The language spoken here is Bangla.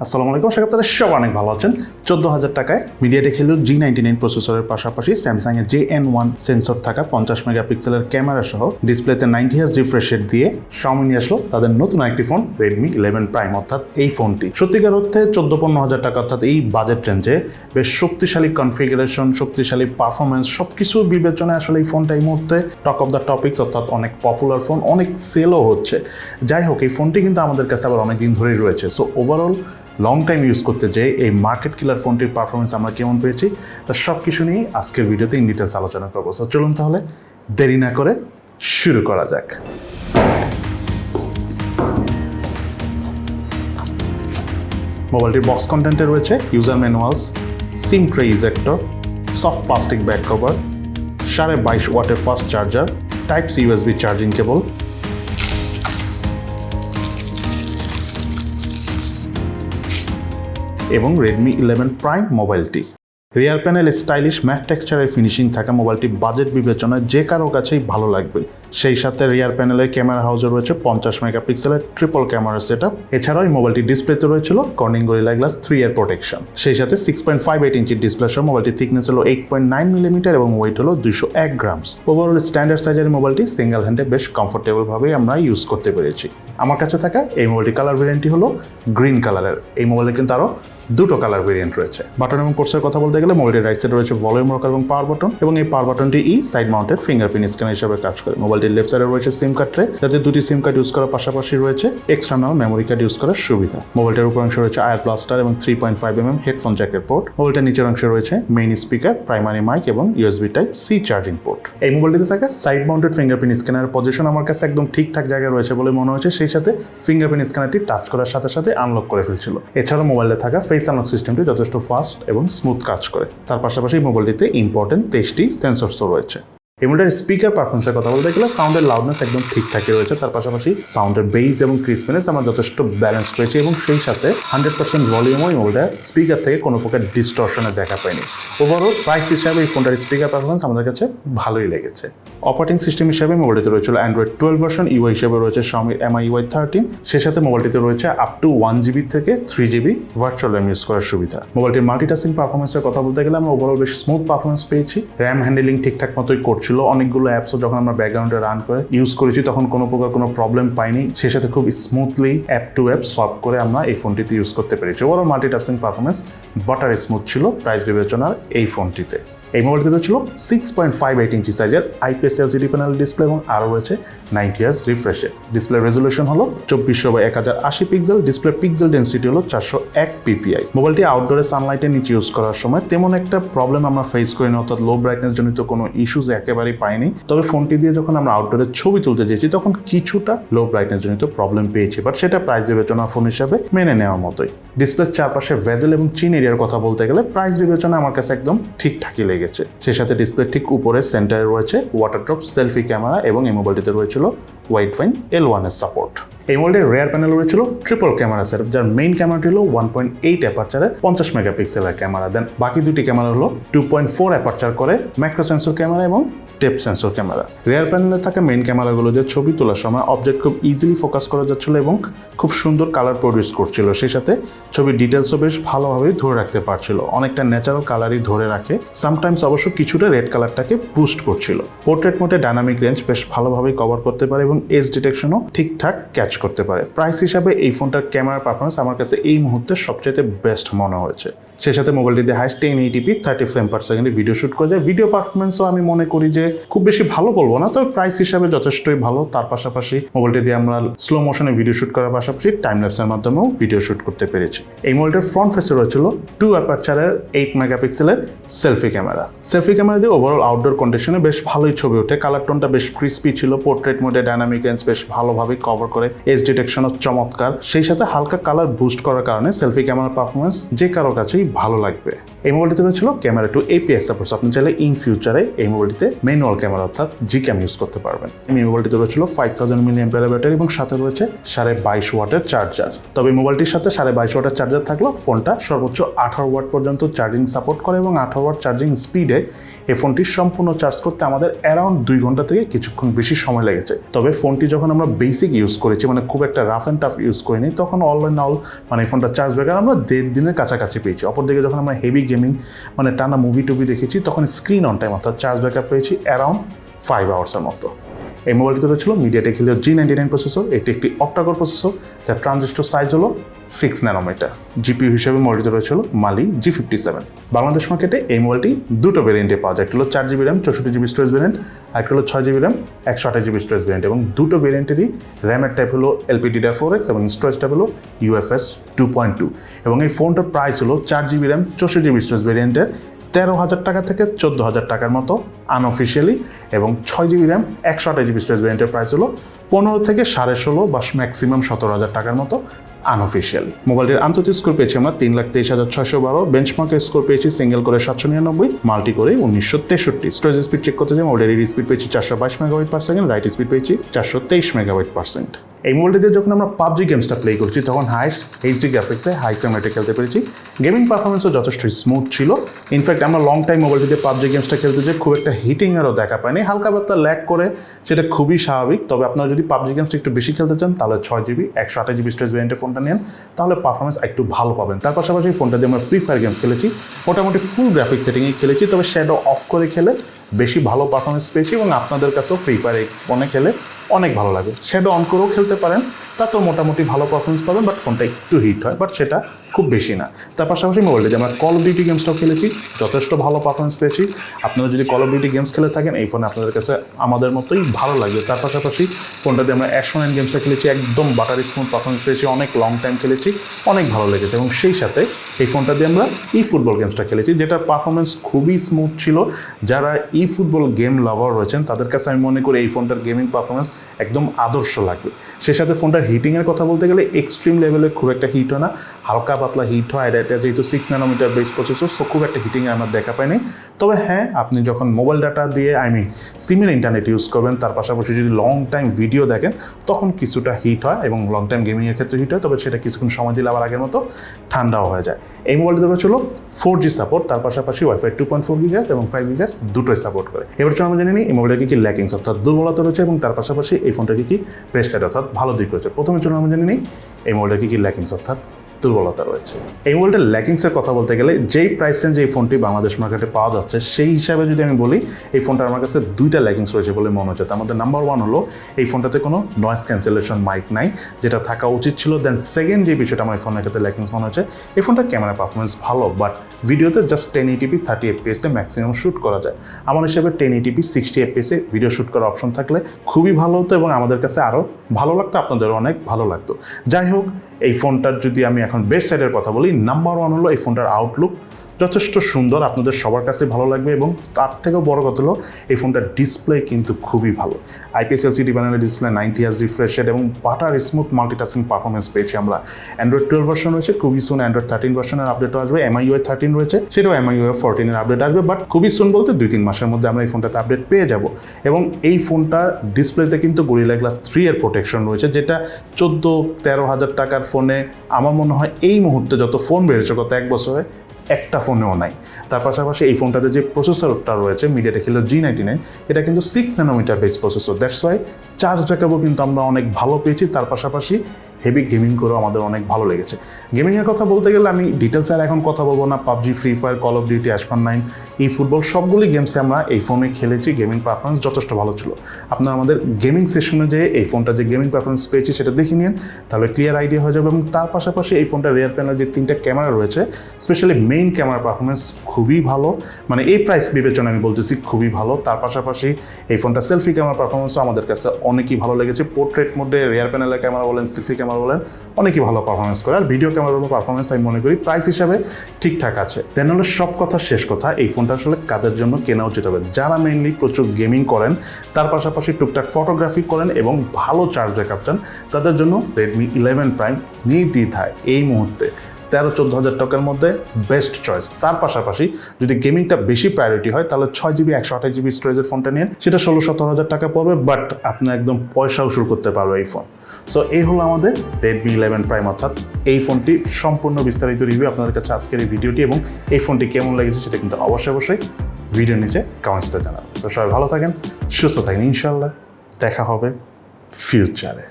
আসসালামু আলাইকুম, আশা করি আপনারা সব অনেক ভালো আছেন। 14,000 টাকায় মিডিয়াটেক হেলিও G99 প্রসেসরের পাশাপাশি স্যামসাং এর JN1 সেন্সর থাকা 50 মেগাপিক্সেলের ক্যামেরা সহ ডিসপ্লেতে 90 হার্জ রিফ্রেশ রেট দিয়ে Xiaomi নিয়ে আসলো তাদের নতুন একটি ফোন Redmi 11 Prime। অর্থাৎ এই ফোনটি সত্যিকার অর্থে 14-15,000 টাকা অর্থাৎ এই বাজেট রেঞ্জে বেশ শক্তিশালী কনফিগারেশন, শক্তিশালী পারফরমেন্স সবকিছু বিবেচনায় আসলে এই ফোনটা এই মুহূর্তে টক অফ দ্য টপিকস, অর্থাৎ অনেক পপুলার ফোন, অনেক সেলও হচ্ছে। যাই হোক, এই ফোনটি কিন্তু আমাদের কাছে আবার অনেক দিন ধরেই রয়েছে। So overall long time use করতে যেয়ে এই মার্কেট কিলার ফোনটির পারফরমেন্স আমরা কেমন পেয়েছি তা সব কিছু নিয়ে আজকের ভিডিওতে ইন ডিটেলস আলোচনা করবো। সো চলুন তাহলে দেরি না করে শুরু করা যাক। মোবাইলটির বক্স কন্টেন্টে রয়েছে user manuals, SIM tray ejector, soft plastic back cover, 22.5 ওয়াটের fast charger, type C USB charging cable, এবং Redmi 11 Prime মোবাইলটি। রিয়ার প্যানেল স্টাইলিশ ম্যাট টেক্সচারের ফিনিশিং থাকা মোবাইলটি বাজেট বিবেচনায় যে কারো কাছেই ভালো লাগবে। সেই সাথে রিয়ার প্যানেলের ক্যামেরা হাউসে রয়েছে 50 মেগাপিক্সেলের ট্রিপল ক্যামেরা সেটআপ। এছাড়াও এই মোবাইলটি ডিসপ্লেতে রয়েছিল কর্নিং গরিলা গ্লাস 3 এর প্রোটেকশন। সেই সাথে 6.58 ইঞ্চির ডিসপ্লে সহ মোবাইলটির থিকনেস হলো 8.9 মিলিমিটার এবং ওয়েট হলো 201 গ্রামস। ওভারঅল স্ট্যান্ডার্ড সাইজের মোবাইলটি সিঙ্গেল হ্যান্ডে বেশ কমফোর্টেবল ভাবে আমরা ইউজ করতে পেরেছি। আমার কাছে থাকা এই মোবাইলটি কালার ভেরিয়েন্টটি হলো গ্রিন কালারের। এই মোবাইলে কিন্তু আরো দুটো কালার ভেরিয়েন্ট রয়েছে। বাটন এবং পোর্টসের কথা বলতে গেলে মোবাইলের রাইট সাইডে রয়েছে ভলিউম রকার এবং পাওয়ার বাটন, এবং এই পাওয়ার বাটনটি সাইড মাউন্টেড ফিঙ্গারপ্রিন্ট স্ক্যানার হিসেবে কাজ করে। মোবাইলটির লেফট সাইডে রয়েছে সিম কার্ড ট্রে, যাতে দুটি সিম কার্ড ইউজ করার পাশাপাশি রয়েছে এক্সটার্নাল মেমোরি কার্ড ইউজ করার সুবিধা। মোবাইলটির উপর অংশে রয়েছে আয়ার ব্লাস্টার এবং 3.5mm হেডফোন জ্যাকের পোর্ট। মোবাইলটির নিচের অংশে রয়েছে মেইন স্পিকার, প্রাইমারি মাইক এবং USB type C charging port. এই মোবাইলটিতে থাকা সাইড মাউন্টেড ফিঙ্গারপ্রিন্ট স্ক্যানারের পজিশন আমার কাছে একদম ঠিকঠাক জায়গায় রয়েছে বলে মনে হচ্ছে। সেই সাথে ফিঙ্গারপ্রিন্ট স্ক্যানারটি টাচ করার সাথে সাথে আনলক করে ফেলছিল। এছাড়াও মোবাইলে থাকা ফেস আনলক সিস্টেমটি যথেষ্ট ফাস্ট এবং স্মুথ কাজ করে। তার পাশাপাশি মোবাইলটিতে ইম্পর্টেন্ট 23টি সেন্সরসও রয়েছে। এই মোবাইলটার স্পিকার পারফরমেন্সের কথা বলতে গেলে সাউন্ডের লাউডনেস একদম ঠিকঠাকই রয়েছে। তার পাশাপাশি সাউন্ডের বেস এবং ক্রিসপিনেস আমরা যথেষ্ট ব্যালেন্স পেয়েছি, এবং সেই সাথে 100% ভলিউমও এই মোবাইলটার স্পিকার থেকে কোনো প্রকার ডিস্টর্শনে দেখা পায়নি। ওভারঅল প্রাইস হিসাবে এই ফোনটার স্পিকার পারফরমেন্স আমাদের কাছে ভালোই লেগেছে। অপারেটিং সিস্টেম হিসাবে মোবাইলটিতে রয়েছিল অ্যান্ড্রয়েড 12 ভার্সন, ইউআই হিসেবে রয়েছে Xiaomi MIUI 13। সে সাথে মোবাইলটিতে রয়েছে আপ টু 1GB থেকে 3GB ভার্চুয়াল র্যাম ইউজ করার সুবিধা। মোবাইলটির মাল্টিটাস্কিং পারফরমেন্সের কথা বলতে গেলে আমরা ওভারঅল বেশ স্মুথ পারফরমেন্স পেয়েছি। র্যাম হ্যান্ডেলিং ঠিকঠাক মতোই করছিল। অনেকগুলো অ্যাপসও যখন আমরা ব্যাকগ্রাউন্ডে রান করে ইউজ করেছি তখন কোনো প্রকার কোনো প্রবলেম পাইনি। সেই সাথে খুব smoothly app to app solve করে আমরা এই ফোনটিতে ইউজ করতে পেরেছি। Overall multitasking performance butter smooth ছিল প্রাইস বিবেচনার এই ফোনটিতে। এই মোবাইলটিতে ছিল 6.58 ইঞ্চি সাইজের IPS LCD প্যানেল ডিসপ্লে এবং আরও রয়েছে 90 hertz refresh rate. Display resolution হলো 2400x1080 pixel. Display pixel density হলো 401 PPI। মোবাইলটি আউটডোরে সানলাইটের নিচে ইউজ করার সময় তেমন একটা প্রবলেম আমরা ফেস করিনি, অর্থাৎ লো ব্রাইটনেস জনিত কোনো ইস্যুস একেবারেই পাইনি। তবে ফোনটি দিয়ে যখন আমরা আউটডোরে ছবি তুলতে চেয়েছি তখন কিছুটা লো ব্রাইটনেস জনিত প্রবলেম পেয়েছি, বাট সেটা প্রাইস বিবেচনা ফোন হিসাবে মেনে নেওয়ার মতোই। ডিসপ্লের চারপাশে ভেজেল এবং চিন এরিয়ার কথা বলতে গেলে প্রাইস বিবেচনা আমার কাছে একদম ঠিকঠাকই লেগেছে। সেই সাথে ডিসপ্লে ঠিক উপরে সেন্টারে রয়েছে ওয়াটার ড্রপ সেলফি ক্যামেরা, এবং এই মোবাইলটিতে রয়েছিল ওয়াইড ফাইন L1 এর সাপোর্ট। এই মোবাইলটির রেয়ার প্যানেল রয়েছিল ট্রিপল ক্যামেরা সেটআপ, যার মেইন ক্যামেরাটি হলো 1.8 অ্যাপারচারের 50 মেগাপিক্সেলের ক্যামেরা। দেন বাকি দুটি ক্যামেরা হলো 2.4 অ্যাপারচার করে ম্যাক্রো সেন্সর ক্যামেরা এবং টেপ সেন্সর ক্যামেরা। রেয়ার প্যানেলে থাকা মেইন ক্যামেরাগুলো দিয়ে ছবি তোলার সময় অবজেক্ট খুব ইজিলি ফোকাস করা যাচ্ছিল এবং খুব সুন্দর কালার প্রডিউস করছিল। সেই সাথে ছবির ডিটেলসও বেশ ভালোভাবেই ধরে রাখতে পারছিল। অনেকটা ন্যাচারাল কালারই ধরে রাখে। সামটাইমস অবশ্য কিছুটা রেড কালারটাকে বুস্ট করছিল। পোর্ট্রেট মোডে ডাইনামিক রেঞ্জ বেশ ভালোভাবেই কভার করতে পারে এবং এজ ডিটেকশনও ঠিকঠাক ক্যাচ করতে পারে। প্রাইস হিসাবে এই ফোনটার ক্যামেরা পারফরমেন্স আমার কাছে এই মুহূর্তে সবচেয়ে বেস্ট মনে হয়েছে। সেই সাথে মোবাইলটিতে হাইস্ট 1080p 30 ফ্রেম পার সেকেন্ডে ভিডিও শুট করে যায়। ভিডিও পারফরমেন্সও আমি মনে করি যে খুব বেশি ভালো বলবো না, তবে প্রাইস হিসাবে যথেষ্টই ভালো। তার পাশাপাশি মোবাইলটি দিয়ে আমরা স্লো মোশনে ভিডিও শুট করার পাশাপাশি টাইম ল্যাপসের মাধ্যমেও ভিডিও শুট করতে পেরেছি। এই মোবাইলটার ফ্রন্ট ফেসে রয়েছিল 2 অ্যাপারচারের 8 মেগাপিক্সেলের সেলফি ক্যামেরা। সেলফি ক্যামেরা দিয়ে ওভারঅল আউটডোর কন্ডিশনে বেশ ভালোই ছবি ওঠে। কালার টোনটা বেশ ক্রিস্পি ছিল। পোর্ট্রেট মোডে ডাইনামিক রেঞ্জ বেশ ভালোভাবে কভার করে। এজ ডিটেকশনও চমৎকার। সেই সাথে হালকা কালার বুস্ট করার কারণে সেলফি ক্যামেরার পারফরমেন্স যে কারো কাছেই ভালো লাগবে। এই মোবাইলটিতে রয়েছিল ক্যামেরা টু APS সাপোর্ট। আপনি চাইলে ইন ফিউচারে এই মোবাইলটিতে ম্যানুয়াল ক্যামেরা অর্থাৎ Gcam ইউজ করতে পারবেন। এই মোবাইলটিতে রয়েছিল 5000 mAh ব্যাটারি এবং সাথে রয়েছে 22.5 ওয়াটের চার্জার। তবে মোবাইলটির সাথে 22.5 ওয়াটের চার্জার থাকলেও ফোনটা সর্বোচ্চ 18 ওয়াট পর্যন্ত চার্জিং সাপোর্ট করে, এবং 18 ওয়াট চার্জিং স্পিডে এই ফোনটি সম্পূর্ণ চার্জ করতে আমাদের অ্যারাউন্ড 2 ঘন্টা থেকে কিছুক্ষণ বেশি সময় লেগেছে। তবে ফোনটি যখন আমরা বেসিক ইউজ করেছি, মানে খুব একটা রাফ অ্যান্ড টাফ ইউজ করিনি, তখন অল ইন অল মানে এই ফোনটা চার্জ ব্যাকআপ আমরা 1.5 দিনের কাছাকাছি পেয়েছি। অপরদিকে যখন আমরা হেভি গেমিং মানে টানা মুভি টুভি দেখেছি তখন স্ক্রিন অন টাইম অর্থাৎ চার্জ ব্যাকআপ পেয়েছি অ্যারাউন্ড 5 আওয়ার্সের মতো। এই মোবাইলটিতে রয়েছিল মিডিয়াটেক হিলিও G99 প্রসেসর। এটি একটি অক্টাকোর প্রসেসর যার ট্রানজিস্টর সাইজ হলো 6 ন্যানোমিটার। জিপিইউ হিসেবে মোবাইলটিতে রয়েছিল মালি G57। বাংলাদেশ মার্কেটে এই মোবাইলটি দুটো ভেরিয়েন্টে পাওয়া যায়, একটি হলো 4GB RAM 64GB storage variant, আর একটি হলো 6GB RAM 128GB storage variant, এবং দুটো ভেরিয়েন্টেরই র্যামের টাইপ হলো LPDDR4X এবং স্টোরেজ টাইপ হলো UFS 2.2। এবং এই ফোনটার প্রাইস হলো 4GB র্যাম 64GB স্টোরেজ ভেরিয়েন্টের 13,000 টাকা থেকে 14,000 টাকার মতো আনঅফিসিয়ালি, এবং 6GB র্যাম 128GB স্টোরেজ ভেরিয়েন্টের প্রাইস হলো 15 থেকে 16.5 বা ম্যাক্সিমাম 17,000 টাকার মতো আনঅফিসিয়ালি। মোবাইলটির আন্তর্জাতিক স্কোর পেয়েছি আমরা 3,23,612, বেঞ্চমার্কের স্কোর পেয়েছি সিঙ্গেল করে 799, মাল্টি করে 1963। স্টোরেজ স্পিড চেক করতে যাই মোবাইলের রিড স্পিড পেয়েছি 422 MB/s, রাইট স্পিড পেয়েছি 423 MB/s। এই মোবাইলটিতে যখন আমরা PUBG গেমসটা প্লে করছি তখন হাইস্ট এইচডি গ্রাফিক্সে হাই ফ্রেম রেটে খেলতে পেরেছি। গেমিং পারফরমেন্সও যথেষ্ট স্মুথ ছিল। ইনফ্যাক্ট আমরা লং টাইম মোবাইলটিতে PUBG গেমসটা খেলতে যে খুব একটা হিটিংয়েরও দেখা পাইনি, হালকা পাতলা ল্যাগ করে, সেটা খুবই স্বাভাবিক। তবে আপনারা যদি PUBG গেমসটা একটু বেশি খেলতে চান তাহলে 6GB 128GB স্টোরেজ ভেরিয়েন্টের ফোনটা নেন, তাহলে পারফরমেন্স একটু ভালো পাবেন। তার পাশাপাশি ফোনটা দিয়ে আমরা ফ্রি ফায়ার গেমস খেলেছি, মোটামুটি ফুল গ্রাফিক্স সেটিংয়ে খেলেছি, তবে শ্যাডো অফ করে খেলে বেশি ভালো পারফরমেন্স পেয়েছি, এবং আপনাদের কাছেও ফ্রি ফায়ার এই ফোনে খেলে অনেক ভালো লাগে। শ্যাডো অন করেও খেলতে পারেন, তাতেও মোটামুটি ভালো পারফরমেন্স পাবেন, বাট ফোনটা একটু হিট হয়, বাট সেটা খুব বেশি না। তার পাশাপাশি মোবাইলটি যে আমরা কল অফ ডিউটি গেমসটাও খেলেছি, যথেষ্ট ভালো পারফরমেন্স পেয়েছি। আপনারা যদি কল অফ ডিউটি গেমস খেলে থাকেন এই ফোনে আপনাদের কাছে আমাদের মতোই ভালো লাগবে। তার পাশাপাশি ফোনটা দিয়ে আমরা অ্যাশম্যান গেমসটা খেলেছি, একদম বাটার স্মুথ পারফরমেন্স পেয়েছি, অনেক লং টাইম খেলেছি, অনেক ভালো লেগেছে। এবং সেই সাথে এই ফোনটা দিয়ে আমরা ফুটবল গেমসটা খেলেছি, যেটার পারফরমেন্স খুবই স্মুথ ছিল। যারা ফুটবল গেম লাভার রয়েছেন তাদের কাছে আমি মনে করি এই ফোনটার গেমিং পারফরমেন্স একদম আদর্শ লাগবে। সেই সাথে ফোনটার হিটিংয়ের কথা বলতে গেলে এক্সট্রিম লেভেলে খুব একটা হিট হয় না, হালকা পাতলা হিট হয়। এটা যেহেতু 6 ন্যানোমিটার বেস প্রসেসর, সো খুব একটা হিটিংয়ে আমার দেখা পাইনি। তবে হ্যাঁ, আপনি যখন মোবাইল ডাটা দিয়ে সিমের ইন্টারনেট ইউজ করবেন, তার পাশাপাশি যদি লং টাইম ভিডিও দেখেন তখন কিছুটা হিট হয়, এবং লং টাইম গেমিংয়ের ক্ষেত্রে হিট হয়, তবে সেটা কিছুক্ষণ সময় দিলে আবার আগের মতো ঠান্ডাও হয়ে যায়। এই মোবাইলটি ছিল 4G সাপোর্ট, তার পাশাপাশি ওয়াইফাই 2.4 GHz এবং 5 GHz দুটোই সাপোর্ট করে। এবার চলো আমরা জেনে নিই এই মোবাইলটা কি ল্যাকিংস অর্থাৎ দুর্বলতা রয়েছে, এবং তার পাশাপাশি এই ফোনটা কি বেস্ট সাইড অর্থাৎ ভালো দিক রয়েছে। প্রথমে চলো আমরা জেনে নিই এই মোবাইলটা কি ল্যাকিংস অর্থাৎ দুর্বলতা রয়েছে। এই মোবাইলটার ল্যাকিংসের কথা বলতে গেলে যেই প্রাইস রেঞ্জে এই ফোনটি বাংলাদেশ মার্কেটে পাওয়া যাচ্ছে সেই হিসাবে যদি আমি বলি এই ফোনটার আমার কাছে দুইটা ল্যাকিংস রয়েছে বলে মনে হচ্ছে। তার মধ্যে নাম্বার 1 হলো এই ফোনটাতে কোনো নয়েজ ক্যান্সেলেশন মাইক নাই, যেটা থাকা উচিত ছিল। দেন সেকেন্ড যে বিষয়টা আমার এই ফোনের ক্ষেত্রে ল্যাকিংস মনে হচ্ছে, এই ফোনটার ক্যামেরা পারফরমেন্স ভালো, বাট ভিডিওতে just 1080p 30 fps maximum shoot করা যায়। আমার হিসেবে 1080p 60 fps ভিডিও শ্যুট করার অপশন থাকলে খুবই ভালো হতো, এবং আমাদের কাছে আরও ভালো লাগতো, আপনাদেরও অনেক ভালো লাগতো। যাই হোক, এই ফোনটার যদি আমি এখন বেস্ট সাইডের কথা বলি, নাম্বার 1 হলো এই ফোনটার আউটলুক যথেষ্ট সুন্দর, আপনাদের সবার কাছে ভালো লাগবে। এবং তার থেকেও বড় কথা হলো এই ফোনটার ডিসপ্লে কিন্তু খুবই ভালো। IPS LCD প্যানেলের ডিসপ্লে, 90Hz রিফ্রেশ রেট এবং বাটার স্মুথ মাল্টিটাস্কিং পারফরমেন্স পেয়েছি আমরা। অ্যান্ড্রয়েড 12 ভার্সন রয়েছে, খুবই সুন অ্যান্ড্রয়েড 13 ভার্সনের আপডেটও আসবে। MIUI 13 রয়েছে, সেটাও MIUI 14 এর আপডেট আসবে, বাট খুবই সুন বলতে 2-3 মাসের মধ্যে আমরা এই ফোনটাতে আপডেট পেয়ে যাব। এবং এই ফোনটার ডিসপ্লেতে কিন্তু গরিলা গ্লাস 3 এর প্রোটেকশন রয়েছে, যেটা 14-13 হাজার টাকার ফোনে আমার মনে হয় এই মুহূর্তে যত ফোন বেড়েছে গত 1 বছরে একটা ফোনেও নাই। তার পাশাপাশি এই ফোনটাতে যে প্রসেসরটা রয়েছে মিডিয়াটেক হিলিও G99, এটা কিন্তু 6 nanometer base processor. That's why charge ব্যাকআপও কিন্তু আমরা অনেক ভালো পেয়েছি। তার পাশাপাশি হেভি গেমিং করেও আমাদের অনেক ভালো লেগেছে। গেমিংয়ের কথা বলতে গেলে আমি ডিটেলসে আর এখন কথা বলবো না। PUBG, free fire, call of duty, H1 football সবগুলি গেমসে আমরা এই ফোনে খেলেছি। গেমিং পারফরমেন্স যথেষ্ট ভালো ছিল। আপনারা আমাদের গেমিং সেশনে যে এই ফোনটা যে গেমিং পারফরমেন্স পেয়েছি সেটা দেখে নিন, তাহলে ক্লিয়ার আইডিয়া হয়ে যাবে। এবং তার পাশাপাশি এই ফোনটা রিয়ার প্যানেলে যে 3টা ক্যামেরা রয়েছে, স্পেশালি মেইন ক্যামেরা পারফরমেন্স খুবই ভালো, মানে এই প্রাইস বিবেচনা আমি বলতেছি খুবই ভালো। তার পাশাপাশি এই ফোনটা সেলফি ক্যামেরা পারফরমেন্সও আমাদের কাছে অনেকই ভালো লেগেছে। পোর্ট্রেট মোডে রিয়ার প্যানেলের ক্যামেরা বলেন, সেলফি ক্যামেরা বলেন, অনেকই ভালো পারফরমেন্স করে। আর ভিডিও ক্যামেরার পারফরমেন্স আমি মনে করি প্রাইস হিসাবে ঠিকঠাক আছে। দেন হলো সব কথা শেষ কথা, এই ফোনটা আসলে কাদের জন্য কেনা উচিত হবে? যারা মেইনলি প্রচুর গেমিং করেন, তার পাশাপাশি টুকটাক ফটোগ্রাফি করেন এবং ভালো চার্জ ব্যাকআপ চান, তাদের জন্য Redmi 11 Prime নির্দ্বিধায় এই মুহূর্তে 13-14 হাজার টাকার মধ্যে বেস্ট চয়েস। তার পাশাপাশি যদি গেমিংটা বেশি প্রায়োরিটি হয় তাহলে 6GB 128GB স্টোরেজের ফোনটা নিয়ে সেটা 16-17 হাজার টাকা পড়বে, বাট আপনি একদম পয়সা উসুল করতে পারবে এই ফোন। সো এই হলো আমাদের Redmi 11 Prime, অর্থাৎ এই ফোনটি সম্পূর্ণ বিস্তারিত রিভিউ আপনাদের কাছে আজকের এই ভিডিওটি। এবং এই ফোনটি কেমন লেগেছে সেটা কিন্তু অবশ্যই ভিডিওর নিচে কমেন্টসটা জানাবেন। সো সবাই ভালো থাকেন, সুস্থ থাকেন, ইনশাল্লাহ দেখা হবে ফিউচারে।